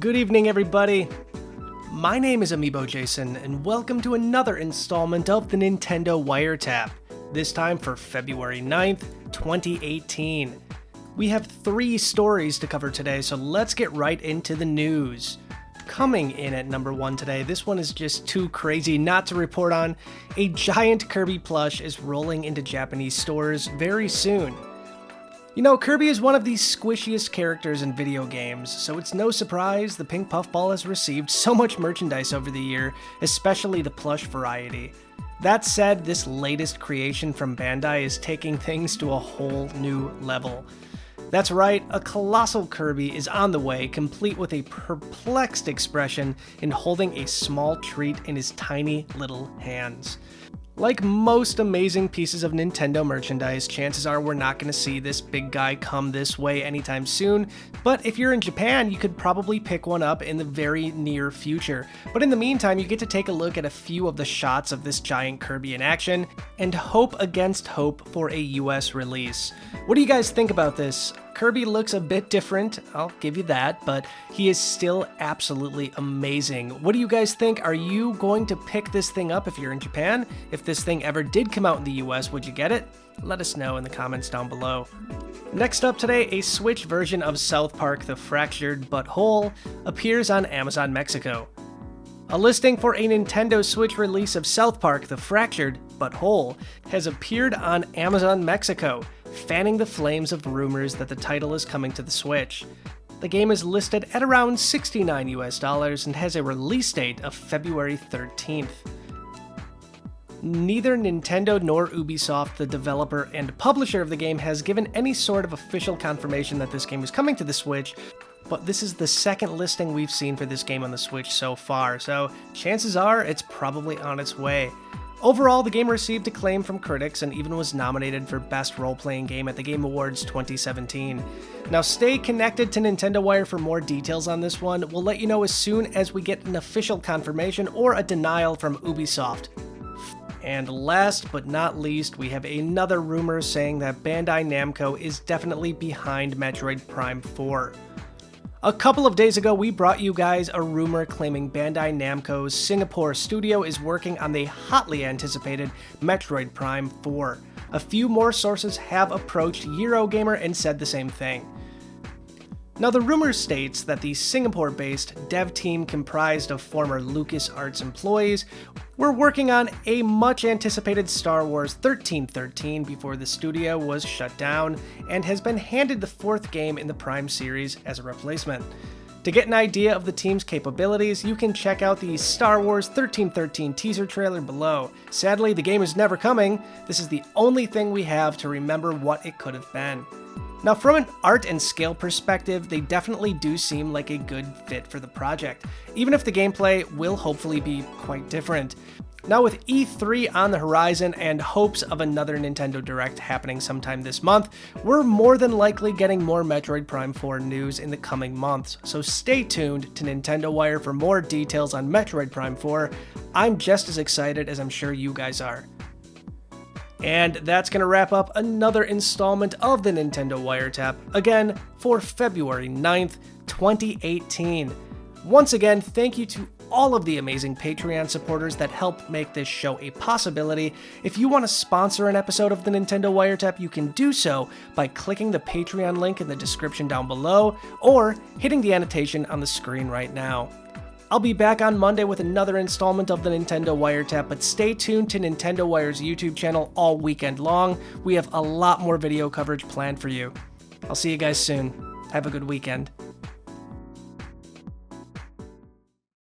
Good evening, everybody. My name is Amiibo Jason, and welcome to another installment of the Nintendo Wiretap, this time for February 9th, 2018. We have 3 stories to cover today, so let's get right into the news. Coming in at number 1 today, this one is just too crazy not to report on. A giant Kirby plush is rolling into Japanese stores very soon. You know, Kirby is one of the squishiest characters in video games, so it's no surprise the pink puffball has received so much merchandise over the year, especially the plush variety. That said, this latest creation from Bandai is taking things to a whole new level. That's right, a colossal Kirby is on the way, complete with a perplexed expression and holding a small treat in his tiny little hands. Like most amazing pieces of Nintendo merchandise, chances are we're not going to see this big guy come this way anytime soon, but if you're in Japan, you could probably pick one up in the very near future. But in the meantime, you get to take a look at a few of the shots of this giant Kirby in action, and hope against hope for a US release. What do you guys think about this? Kirby looks a bit different, I'll give you that, but he is still absolutely amazing. What do you guys think? Are you going to pick this thing up if you're in Japan? If this thing ever did come out in the US, would you get it? Let us know in the comments down below. Next up today, a Switch version of South Park: The Fractured But Whole appears on Amazon Mexico. A listing for a Nintendo Switch release of South Park: The Fractured But Whole has appeared on Amazon Mexico, fanning the flames of rumors that the title is coming to the Switch. The game is listed at around $69 and has a release date of February 13th. Neither Nintendo nor Ubisoft, the developer and publisher of the game, has given any sort of official confirmation that this game is coming to the Switch, but this is the second listing we've seen for this game on the Switch so far, so chances are it's probably on its way. Overall, the game received acclaim from critics and even was nominated for Best Role-Playing Game at the Game Awards 2017. Now stay connected to Nintendo Wire for more details on this one. We'll let you know as soon as we get an official confirmation or a denial from Ubisoft. And last but not least, we have another rumor saying that Bandai Namco is definitely behind Metroid Prime 4. A couple of days ago, we brought you guys a rumor claiming Bandai Namco's Singapore studio is working on the hotly anticipated Metroid Prime 4. A few more sources have approached Eurogamer and said the same thing. Now, the rumor states that the Singapore-based dev team comprised of former LucasArts employees were working on a much-anticipated Star Wars 1313 before the studio was shut down, and has been handed the 4th game in the Prime series as a replacement. To get an idea of the team's capabilities, you can check out the Star Wars 1313 teaser trailer below. Sadly, the game is never coming. This is the only thing we have to remember what it could have been. Now, from an art and scale perspective, they definitely do seem like a good fit for the project, even if the gameplay will hopefully be quite different. Now, with E3 on the horizon and hopes of another Nintendo Direct happening sometime this month, we're more than likely getting more Metroid Prime 4 news in the coming months, so stay tuned to Nintendo Wire for more details on Metroid Prime 4. I'm just as excited as I'm sure you guys are. And that's going to wrap up another installment of the Nintendo Wiretap, again for February 9th, 2018. Once again, thank you to all of the amazing Patreon supporters that help make this show a possibility. If you want to sponsor an episode of the Nintendo Wiretap, you can do so by clicking the Patreon link in the description down below, or hitting the annotation on the screen right now. I'll be back on Monday with another installment of the Nintendo Wiretap, but stay tuned to Nintendo Wire's YouTube channel all weekend long. We have a lot more video coverage planned for you. I'll see you guys soon. Have a good weekend.